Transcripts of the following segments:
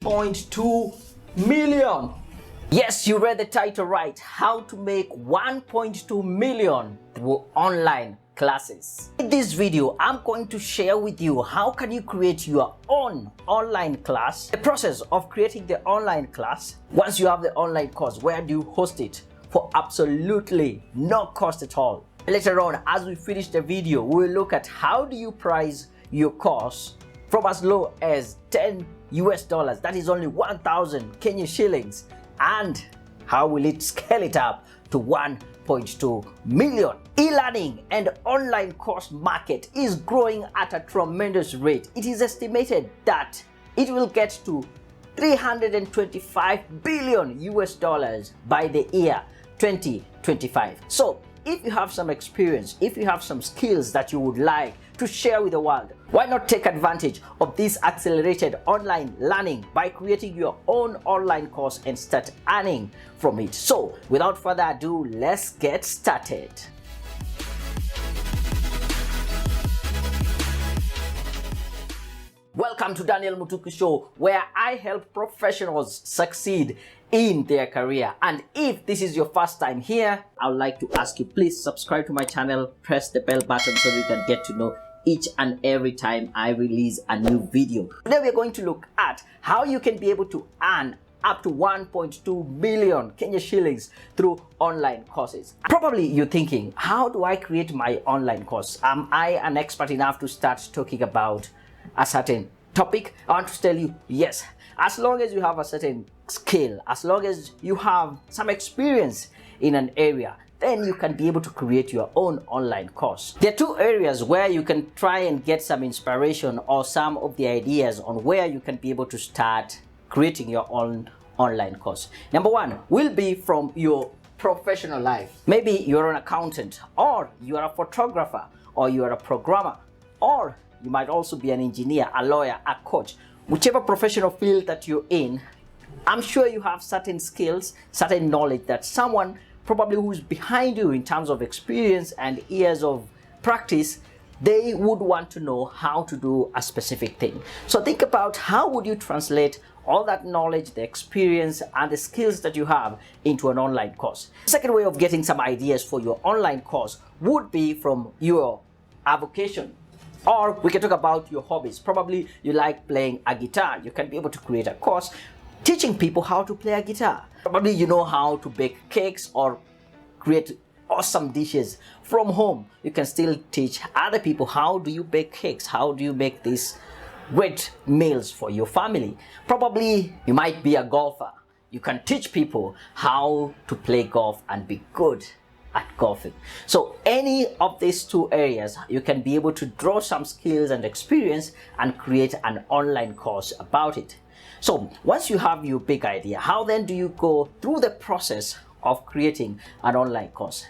1.2 million. Yes, you read the title right. How to make 1.2 million through online classes. In this video, I'm going to share with you how can you create your own online class, the process of creating the online class. Once you have the online course, where do you host it for absolutely no cost at all? Later on, as we finish the video, we'll look at how do you price your course from as low as $10 US, that is only 1,000 Kenya shillings, and how will it scale it up to 1.2 million. E-learning and online course market is growing at a tremendous rate. It is estimated that it will get to 325 billion US dollars by the year 2025. So if you have some experience, if you have some skills that you would like to share with the world, why not take advantage of this accelerated online learning by creating your own online course and start earning from it? So without further ado, let's get started. Welcome to Daniel Mutuku Show, where I help professionals succeed in their career. And if this is your first time here, I would like to ask you, please subscribe to my channel, press the bell button so you can get to know each and every time I release a new video. Today we're going to look at how you can be able to earn up to 1.2 million Kenya shillings through online courses. Probably you're thinking, how do I create my online course? Am I an expert enough to start talking about a certain topic? I want to tell you, yes, as long as you have a certain skill, as long as you have some experience in an area, then you can be able to create your own online course. There are two areas where you can try and get some inspiration or some of the ideas on where you can be able to start creating your own online course. Number one will be from your professional life. Maybe you're an accountant, or you're a photographer, or you're a programmer, or you might also be an engineer, a lawyer, a coach. Whichever professional field that you're in, I'm sure you have certain skills, certain knowledge that someone probably who's behind you in terms of experience and years of practice, they would want to know how to do a specific thing. So think about how would you translate all that knowledge, the experience, and the skills that you have into an online course. The second way of getting some ideas for your online course would be from your avocation. Or we can talk about your hobbies. Probably you like playing a guitar. You can be able to create a course teaching people how to play a guitar. Probably you know how to bake cakes or create awesome dishes from home. You can still teach other people how do you bake cakes, how do you make these great meals for your family. Probably you might be a golfer. You can teach people how to play golf and be good at golfing. So any of these two areas, you can be able to draw some skills and experience and create an online course about it. So once you have your big idea, how then do you go through the process of creating an online course?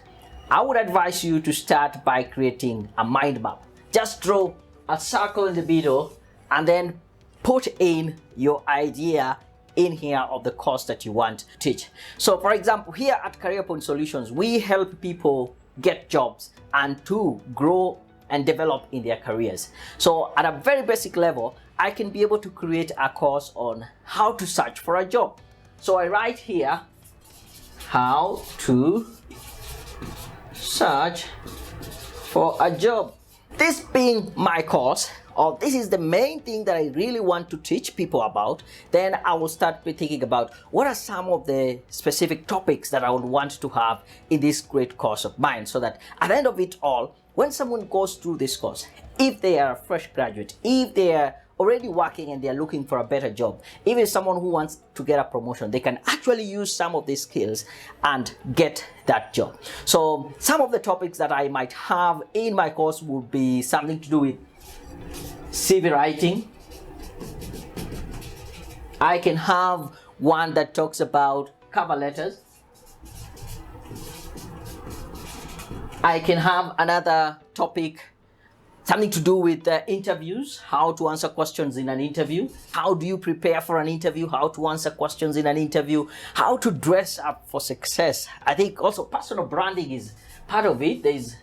I would advise you to start by creating a mind map. Just draw a circle in the middle and then put in your idea in here of the course that you want to teach. So for example, here at Career Point Solutions, we help people get jobs and to grow and develop in their careers. So at a very basic level, I can be able to create a course on how to search for a job. So I write here, how to search for a job. This being my course, or this is the main thing that I really want to teach people about, then I will start by thinking about what are some of the specific topics that I would want to have in this great course of mine, so that at the end of it all, when someone goes through this course, if they are a fresh graduate, if they are already working and they are looking for a better job, even someone who wants to get a promotion, they can actually use some of these skills and get that job. So some of the topics that I might have in my course would be something to do with CV writing. I can have one that talks about cover letters. I can have another topic, something to do with interviews, how to answer questions in an interview. How do you prepare for an interview? How to answer questions in an interview? How to dress up for success. I think also personal branding is part of it. There is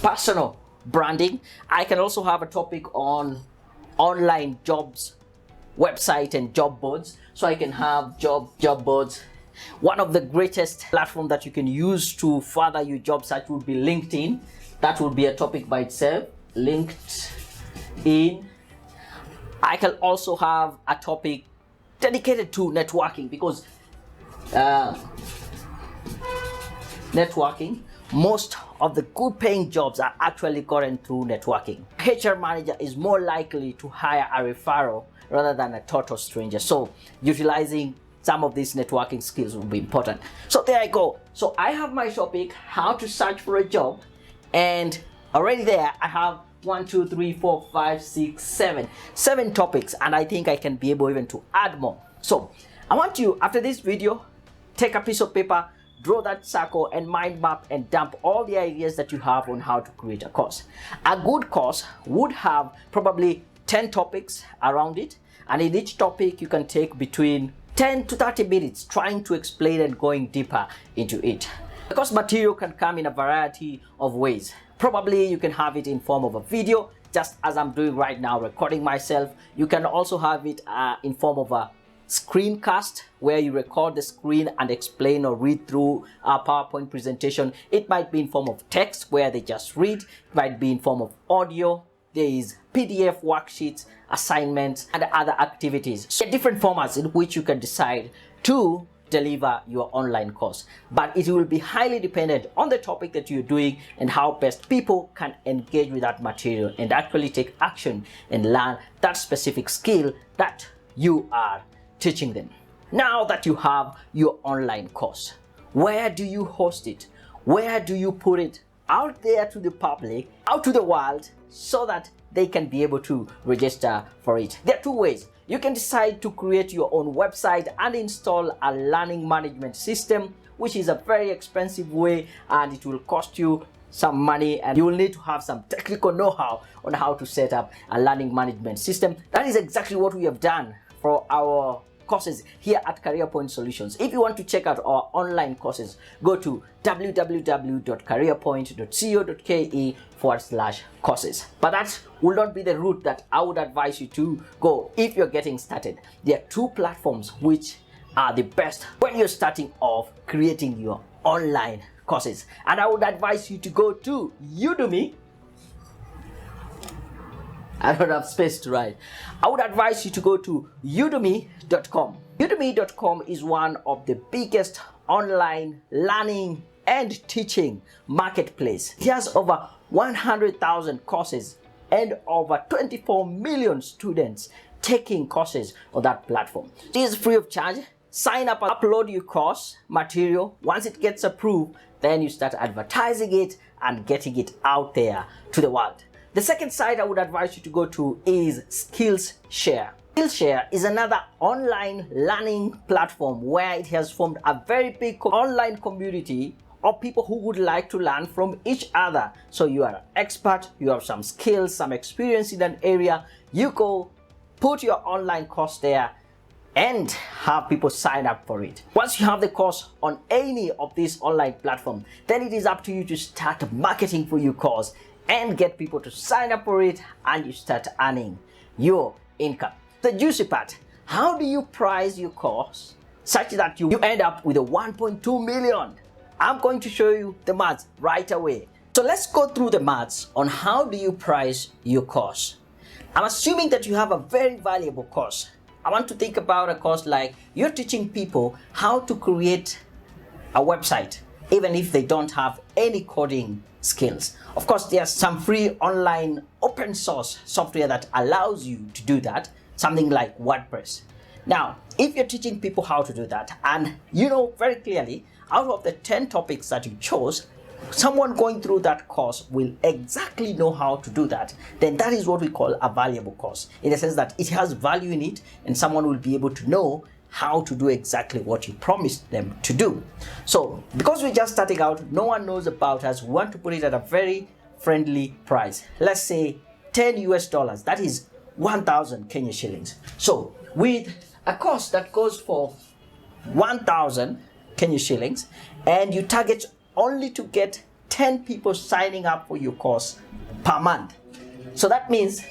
personal branding. I can also have a topic on online jobs website and job boards. So I can have job boards. One of the greatest platform that you can use to further your job search would be LinkedIn. That would be a topic by itself. LinkedIn. I can also have a topic dedicated to networking, because networking, most of the good paying jobs are actually gotten through networking. HR manager is more likely to hire a referral rather than a total stranger. So utilizing some of these networking skills will be important. So there I go. So I have my topic, how to search for a job, and already there I have 1, 2, 3, 4, 5, 6, 7 topics, and I think I can be able even to add more. So I want you, after this video, take a piece of paper, draw that circle and mind map, and dump all the ideas that you have on how to create a course. A good course would have probably 10 topics around it, and in each topic you can take between 10 to 30 minutes trying to explain and going deeper into it. The course material can come in a variety of ways. Probably you can have it in form of a video, just as I'm doing right now, recording myself. You can also have it in form of a screencast, where you record the screen and explain or read through a PowerPoint presentation. It might be in form of text, where they just read. It might be in form of audio. There is PDF worksheets, assignments, and other activities. So different formats in which you can decide to deliver your online course, but it will be highly dependent on the topic that you're doing and how best people can engage with that material and actually take action and learn that specific skill that you are teaching them. Now that you have your online course, where do you host it? Where do you put it out there to the public, out to the world, so that they can be able to register for it? There are two ways. You can decide to create your own website and install a learning management system, which is a very expensive way, and it will cost you some money, and you will need to have some technical know-how on how to set up a learning management system. That is exactly what we have done for our courses here at Career Point Solutions. If you want to check out our online courses, go to www.careerpoint.co.ke/courses. But that will not be the route that I would advise you to go if you're getting started. There are two platforms which are the best when you're starting off creating your online courses, and I would advise you to go to Udemy. I don't have space to write. I would advise you to go to udemy.com. Udemy.com is one of the biggest online learning and teaching marketplace. It has over 100,000 courses and over 24 million students taking courses on that platform. It is free of charge. Sign up and upload your course material. Once it gets approved, then you start advertising it and getting it out there to the world. The second site I would advise you to go to is Skillshare. Skillshare is another online learning platform where it has formed a very big online community of people who would like to learn from each other. So you are an expert, you have some skills, some experience in an area, you go put your online course there and have people sign up for it. Once you have the course on any of these online platforms, then it is up to you to start marketing for your course and get people to sign up for it, and you start earning your income. The juicy part, how do you price your course such that you end up with a 1.2 million? I'm going to show you the maths right away. So let's go through the maths on how do you price your course. I'm assuming that you have a very valuable course. I want to think about a course like you're teaching people how to create a website, even if they don't have any coding skills. Of course, there's some free online open source software that allows you to do that, something like WordPress. Now, if you're teaching people how to do that, and you know very clearly, out of the 10 topics that you chose, someone going through that course will exactly know how to do that, then that is what we call a valuable course, in the sense that it has value in it and someone will be able to know how to do exactly what you promised them to do. So because we're just starting out, no one knows about us, we want to put it at a very friendly price. Let's say $10 US, that is 1,000 Kenya shillings. So with a course that goes for 1,000 Kenya shillings, and you target only to get 10 people signing up for your course per month. So that means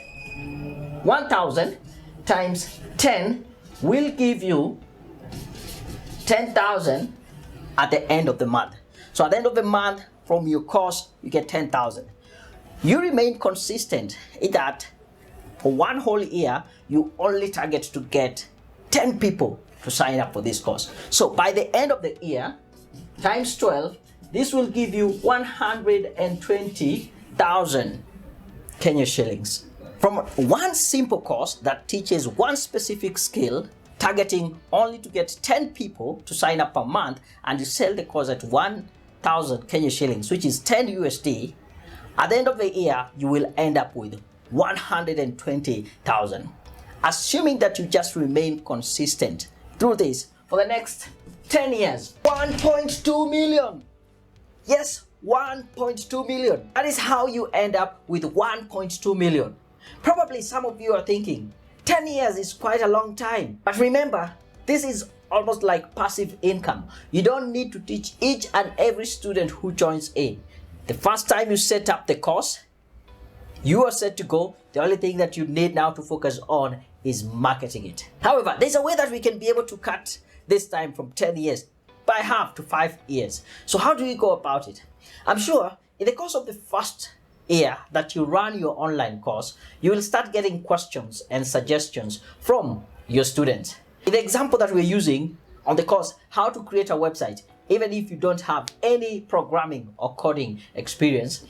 1,000 times 10 will give you 10,000 at the end of the month. So at the end of the month, from your course, you get 10,000. You remain consistent in that for one whole year, you only target to get 10 people to sign up for this course. So by the end of the year, times 12, this will give you 120,000 Kenya shillings. From one simple course that teaches one specific skill, targeting only to get 10 people to sign up per month, and you sell the course at 1,000 Kenya shillings, which is 10 USD, at the end of the year, you will end up with 120,000. Assuming that you just remain consistent through this for the next 10 years, 1.2 million. Yes, 1.2 million. That is how you end up with 1.2 million. Probably some of you are thinking, 10 years is quite a long time. But remember, this is almost like passive income. You don't need to teach each and every student who joins in. The first time you set up the course, you are set to go. The only thing that you need now to focus on is marketing it. However, there's a way that we can be able to cut this time from 10 years by half to 5 years. So how do we go about it? I'm sure in the course of the first year that you run your online course, you will start getting questions and suggestions from your students. In the example that we're using on the course, how to create a website, even if you don't have any programming or coding experience,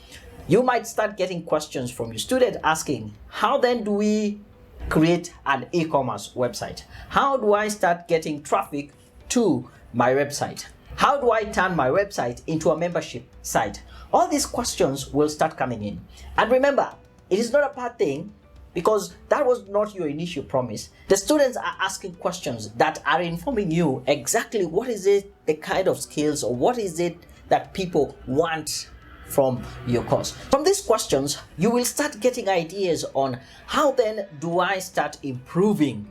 you might start getting questions from your student asking, how then do we create an e-commerce website? How do I start getting traffic to my website? How do I turn my website into a membership site? All these questions will start coming in. And remember, it is not a bad thing because that was not your initial promise. The students are asking questions that are informing you exactly what is it, the kind of skills, or what is it that people want from your course. From these questions, you will start getting ideas on how then do I start improving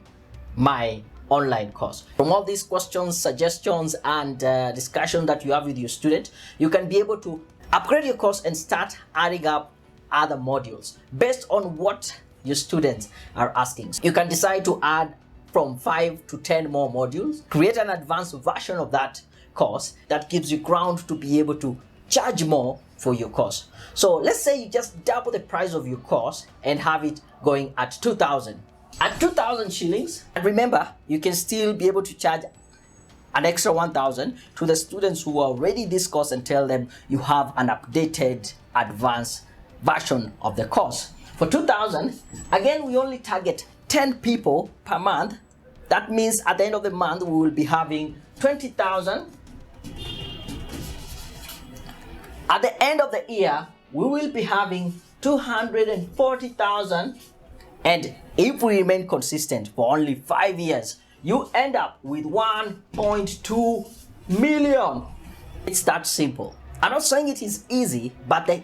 my online course. From all these questions, suggestions, and discussion that you have with your student, you can be able to upgrade your course and start adding up other modules based on what your students are asking. You can decide to add from 5 to 10 more modules, create an advanced version of that course that gives you ground to be able to charge more for your course. So let's say you just double the price of your course and have it going at 2,000. At 2,000 shillings, and remember, you can still be able to charge an extra 1,000 to the students who are already this course and tell them you have an updated advanced version of the course. For 2,000, again, we only target 10 people per month. That means at the end of the month, we will be having 20,000. At the end of the year, we will be having 240,000. And if we remain consistent for only 5 years, you end up with 1.2 million. It's that simple. I'm not saying it is easy, but the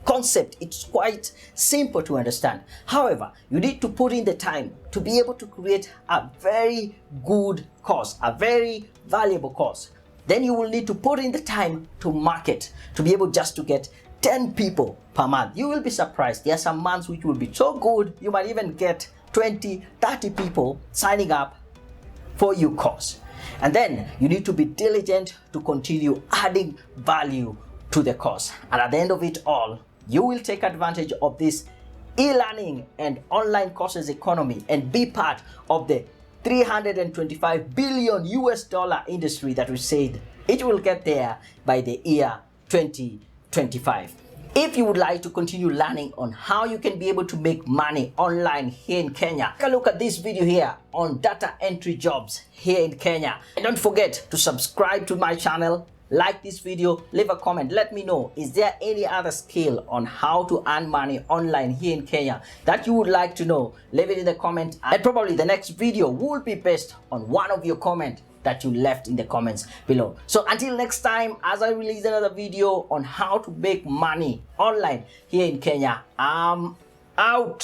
concept, it's quite simple to understand. However, you need to put in the time to be able to create a very good course, a very valuable course. Then you will need to put in the time to market, to be able just to get 10 people per month. You will be surprised. There are some months which will be so good, you might even get 20, 30 people signing up for your course. And then you need to be diligent to continue adding value to the course. And at the end of it all, you will take advantage of this e-learning and online courses economy and be part of the 325 billion US dollar industry that we said it will get there by the year 2025. If you would like to continue learning on how you can be able to make money online here in Kenya, take a look at this video here on data entry jobs here in Kenya. And don't forget to subscribe to my channel, like this video, leave a comment, let me know, is there any other skill on how to earn money online here in Kenya that you would like to know? Leave it in the comment, and probably the next video will be based on one of your comments that you left in the comments below. So until next time, as I release another video on how to make money online here in Kenya, I'm out.